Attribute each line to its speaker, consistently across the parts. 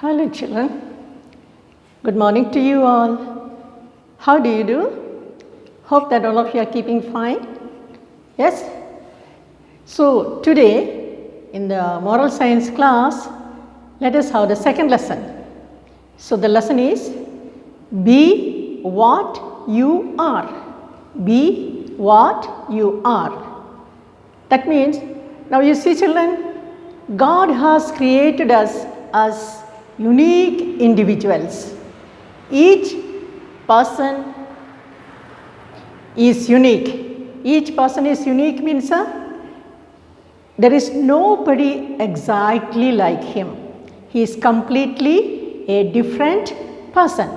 Speaker 1: Hello children, good morning to you all. How do you do? Hope that all of you are keeping fine. Yes? So today in the moral science class, let us have the second lesson. So the lesson is be what you are. Be what you are. That means, now you see children, God has created us as unique individuals. Each person is unique. Each person is unique means there is nobody exactly like him. He is completely a different person.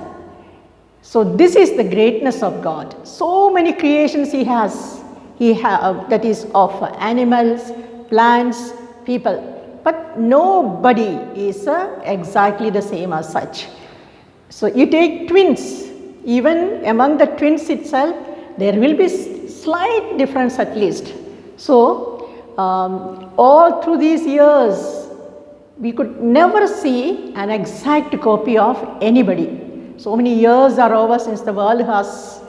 Speaker 1: So this is the greatness of God. So many creations He has. That is of animals, plants, people. But nobody is exactly the same as such. So you take twins, even among the twins itself, there will be slight difference at least. So all through these years, we could never see an exact copy of anybody. So many years are over since the world has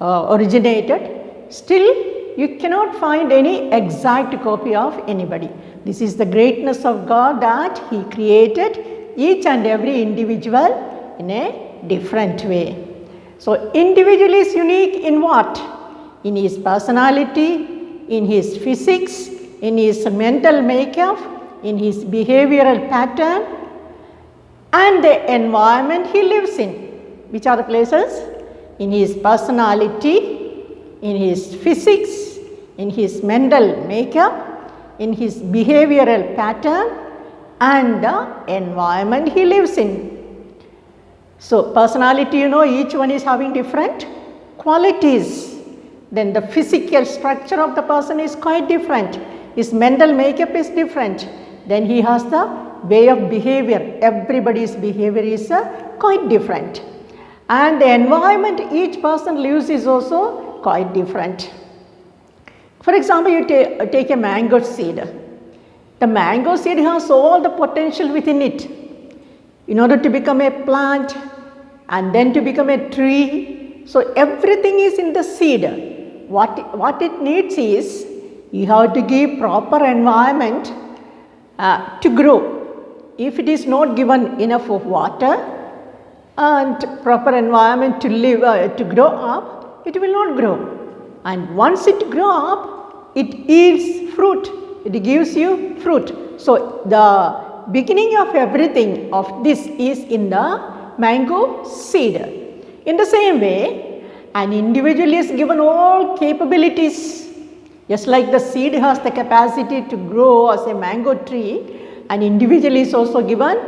Speaker 1: originated. Still, you cannot find any exact copy of anybody. This is the greatness of God, that He created each and every individual in a different way. So individual is unique in what? In his personality, in his physics, in his mental makeup, in his behavioral pattern, and the environment he lives in. Which are the places? In his personality, in his physics, in his mental makeup, in his behavioral pattern, and the environment he lives in. So personality, you know, each one is having different qualities. Then the physical structure of the person is quite different. His mental makeup is different. Then he has the way of behavior. Everybody's behavior is quite different. And the environment each person lives is also quite different. For example, you take a mango seed. The mango seed has all the potential within it in order to become a plant and then to become a tree. So everything is in the seed. What it needs is, you have to give proper environment to grow. If it is not given enough of water and proper environment to live to grow up, it will not grow. And once it grows up, it yields fruit. It gives you fruit. So the beginning of everything of this is in the mango seed. In the same way, an individual is given all capabilities. Just like the seed has the capacity to grow as a mango tree, an individual is also given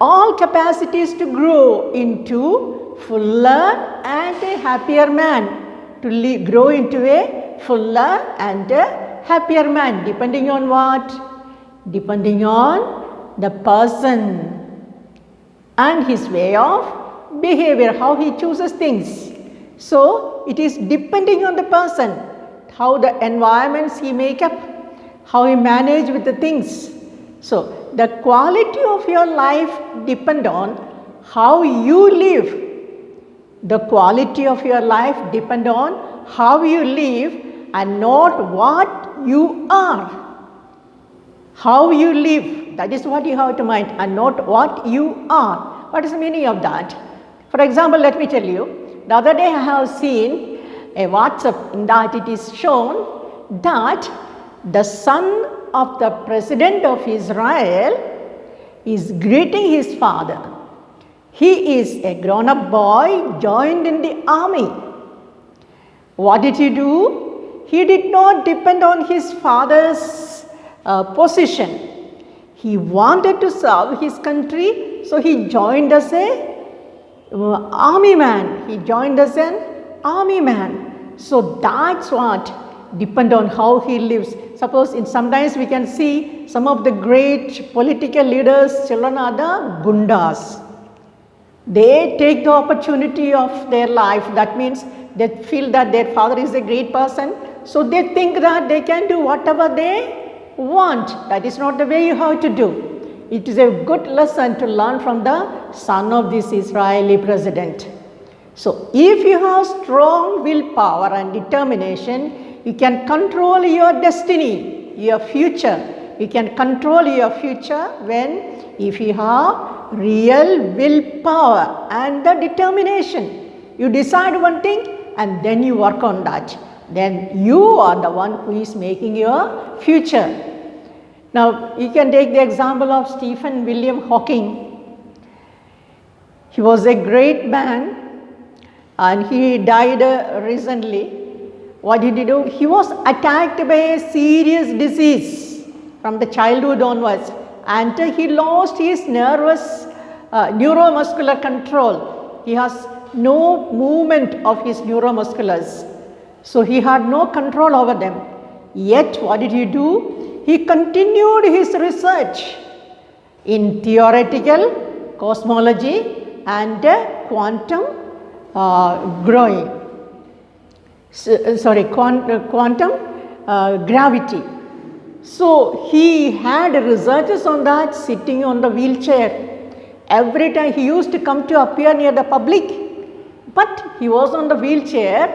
Speaker 1: all capacities to grow into fuller and a happier man. To grow into a fuller and a happier man, depending on what? Depending on the person and his way of behavior, how he chooses things. So it is depending on the person, how the environments he make up, how he manage with the things. So the quality of your life depend on how you live. The quality of your life depend on how you live and not what you are. How you live, that is what you have to mind, and not what you are. What is the meaning of that? For example, let me tell you, the other day I have seen a WhatsApp in that it is shown that the son of the president of Israel is greeting his father. He is a grown-up boy, joined in the army. What did he do? He did not depend on his father's position. He wanted to serve his country, so he joined as a army man. He joined as an army man. So that's what depend on how he lives. Suppose sometimes we can see some of the great political leaders, children are the gundas. They take the opportunity of their life. That means they feel that their father is a great person. So they think that they can do whatever they want. That is not the way you have to do. It is a good lesson to learn from the son of this Israeli president. So, if you have strong willpower and determination, you can control your destiny, your future. You can control your future when if you have real willpower and the determination. You decide one thing and then you work on that. Then you are the one who is making your future. Now, you can take the example of Stephen William Hawking. He was a great man and he died recently. What did he do? He was attacked by a serious disease from the childhood onwards, and he lost his neuromuscular control. He has no movement of his neuromusculars. So he had no control over them. Yet what did he do? He continued his research in theoretical cosmology and quantum quantum gravity. So he had researches on that sitting on the wheelchair. Every time he used to come to appear near the public, but he was on the wheelchair,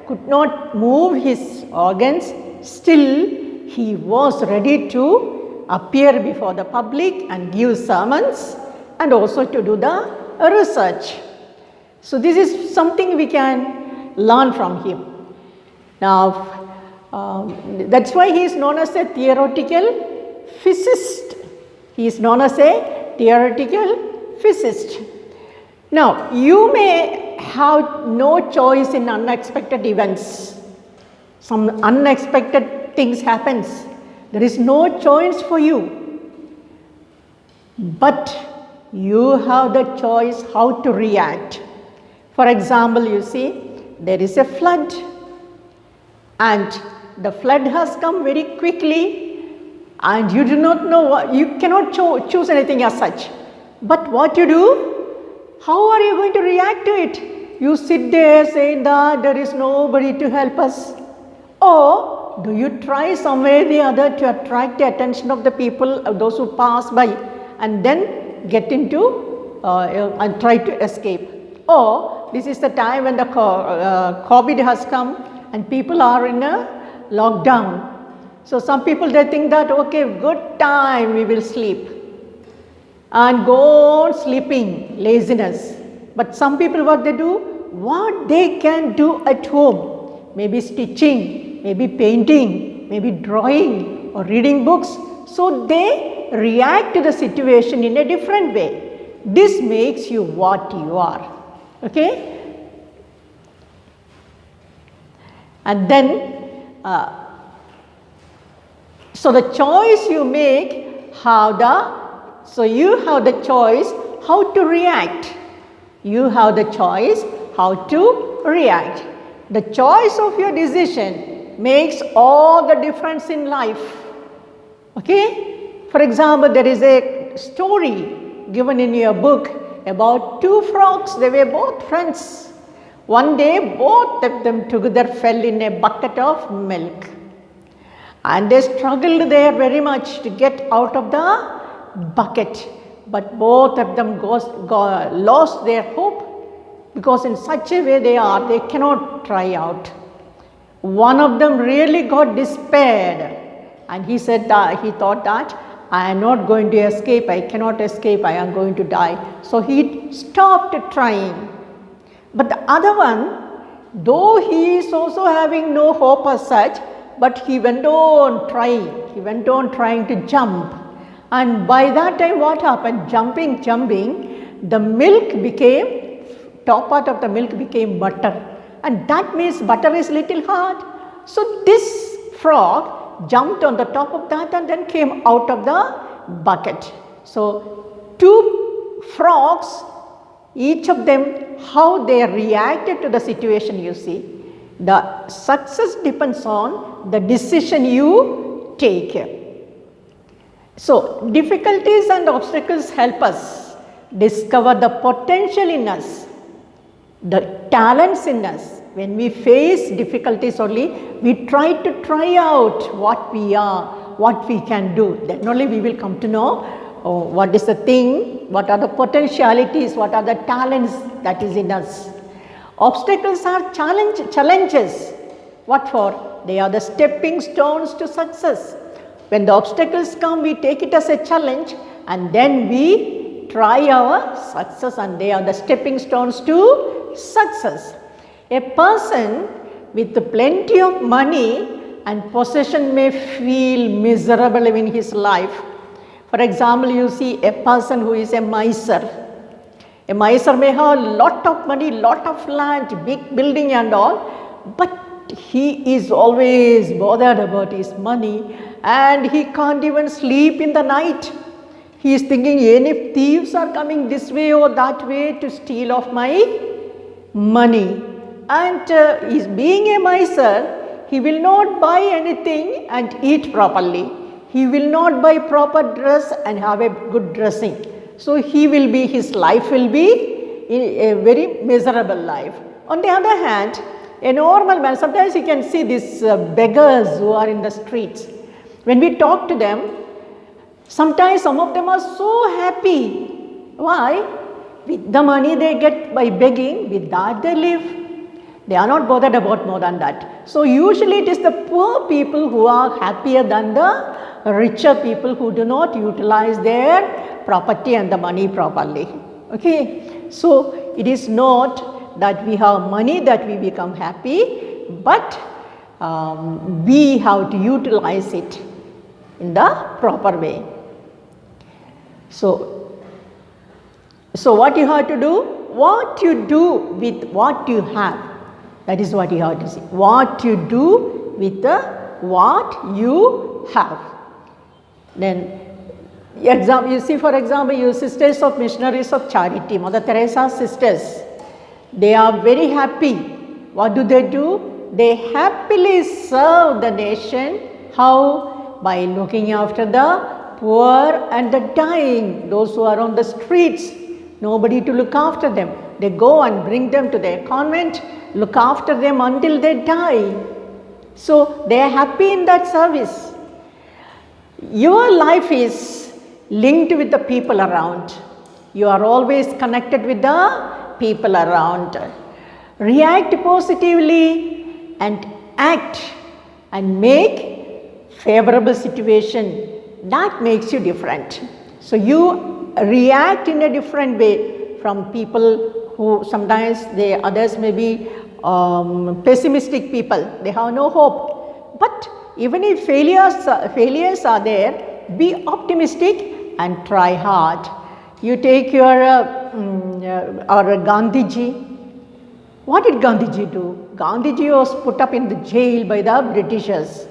Speaker 1: could not move his organs, still he was ready to appear before the public and give sermons and also to do the research. So this is something we can learn from him. Now that's why he is known as a theoretical physicist. He is known as a theoretical physicist. Now you may have no choice in unexpected events. Some unexpected things happens. There is no choice for you. But you have the choice how to react. For example, you see there is a flood and the flood has come very quickly and you do not know what, you cannot choose anything as such. But what you do? How are you going to react to it? You sit there saying that there is nobody to help us. Or do you try some way or the other to attract the attention of the people, those who pass by, and then get into and try to escape? Or this is the time when the COVID has come and people are in a lockdown. So some people they think that okay, good time, we will sleep and go on sleeping, laziness. But some people what they do, what they can do at home, maybe stitching, maybe painting, maybe drawing or reading books. So they react to the situation in a different way. This makes you what you are. Okay? And then, so the choice you make, so you have the choice how to react. You have the choice how to react. The choice of your decision makes all the difference in life. Okay? For example, there is a story given in your book about two frogs. They were both friends. One day both of them together fell in a bucket of milk and they struggled there very much to get out of the bucket, but both of them lost their hope because in such a way they cannot try out. One of them really got despaired and he said that he thought that I am not going to escape, I cannot escape, I am going to die. So he stopped trying. But the other one, though he is also having no hope as such, but he went on trying, to jump. And by that time what happened? Jumping, the milk became, top part of the milk became butter. And that means butter is little hard. So this frog jumped on the top of that and then came out of the bucket. So two frogs, each of them how they reacted to the situation, you see. The success depends on the decision you take. So difficulties and obstacles help us discover the potential in us, the talents in us. When we face difficulties only, we try out what we are, what we can do. Then only we will come to know what is the thing, what are the potentialities, what are the talents that is in us. Obstacles are challenges. What for? They are the stepping stones to success. When the obstacles come, we take it as a challenge and then we try our success, and they are the stepping stones to success. A person with plenty of money and possession may feel miserable in his life. For example, you see a person who is a miser. A miser may have a lot of money, lot of land, big building and all, but he is always bothered about his money and he can't even sleep in the night. He is thinking, any thieves are coming this way or that way to steal off my money. And being a miser, he will not buy anything and eat properly. He will not buy proper dress and have a good dressing. So his life will be a very miserable life. On the other hand, a normal man, sometimes you can see these beggars who are in the streets. When we talk to them, sometimes some of them are so happy. Why? With the money they get by begging, with that they live. They are not bothered about more than that. So usually it is the poor people who are happier than the richer people who do not utilize their property and the money properly. Okay. So it is not that we have money that we become happy, but we have to utilize it in the proper way. So what you have to do? What you do with what you have. That is what you have to see. What you do with what you have. Then, you see, for example, you Sisters of Missionaries of Charity, Mother Teresa's sisters, they are very happy. What do? They happily serve the nation. How? By looking after the poor and the dying, those who are on the streets, nobody to look after them. They go and bring them to their convent, look after them until they die. So they are happy in that service. Your life is linked with the people around. You are always connected with the people around. React positively and act and make favorable situation. That makes you different. So you react in a different way from people who sometimes others may be pessimistic people. They have no hope. But even if failures are there, be optimistic and try hard. You take your Gandhiji. What did Gandhiji do? Gandhiji was put up in the jail by the Britishers.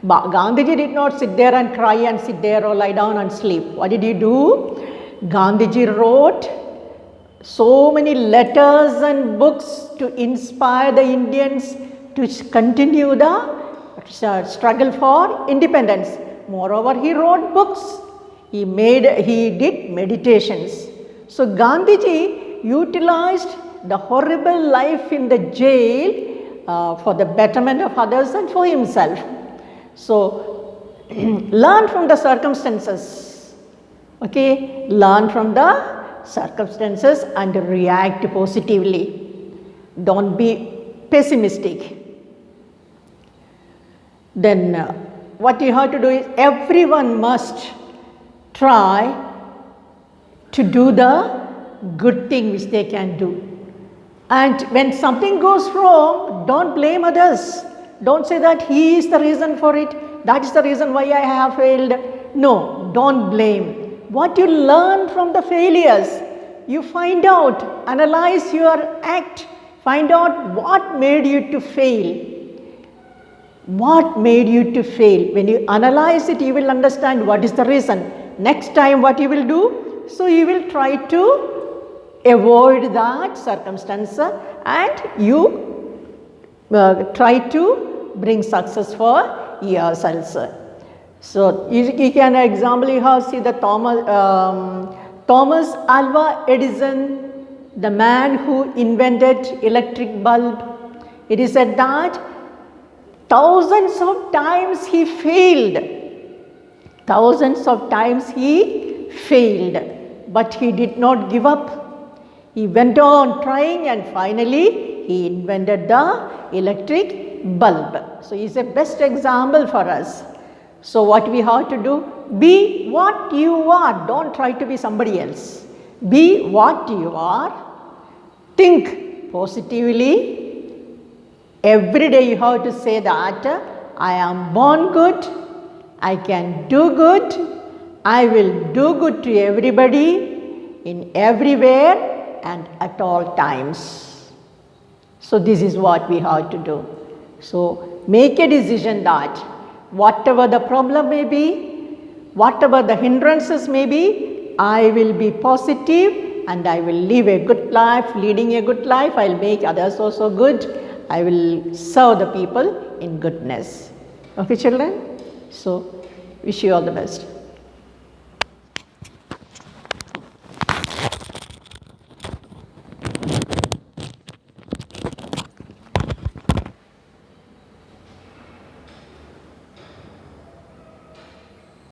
Speaker 1: But Gandhiji did not sit there and cry and sit there or lie down and sleep. What did he do? Gandhiji wrote so many letters and books to inspire the Indians to continue the struggle for independence. Moreover, he wrote books. He did meditations. So Gandhiji utilized the horrible life in the jail for the betterment of others and for himself. So learn from the circumstances. Okay, learn from the circumstances and react positively. Don't be pessimistic. Then what you have to do is everyone must try to do the good thing which they can do. And when something goes wrong, don't blame others. Don't say that he is the reason for it, that is the reason why I have failed. No, don't blame. What you learn from the failures, you find out, analyze your act, find out what made you to fail. What made you to fail? When you analyze it, you will understand what is the reason. Next time what you will do? So you will try to avoid that circumstance and you try to bring success for yourselves. So you can example, you have see the Thomas Alva Edison, the man who invented electric bulb. It is said that thousands of times he failed. Thousands of times he failed, but he did not give up. He went on trying and finally he invented the electric bulb. So he is a best example for us. So what we have to do? Be what you are. Don't try to be somebody else. Be what you are. Think positively. Every day you have to say that I am born good. I can do good. I will do good to everybody in everywhere and at all times. So this is what we have to do. So make a decision that whatever the problem may be, whatever the hindrances may be, I will be positive and I will live a good life. Leading a good life, I will make others also good. I will serve the people in goodness. Okay children? So wish you all the best.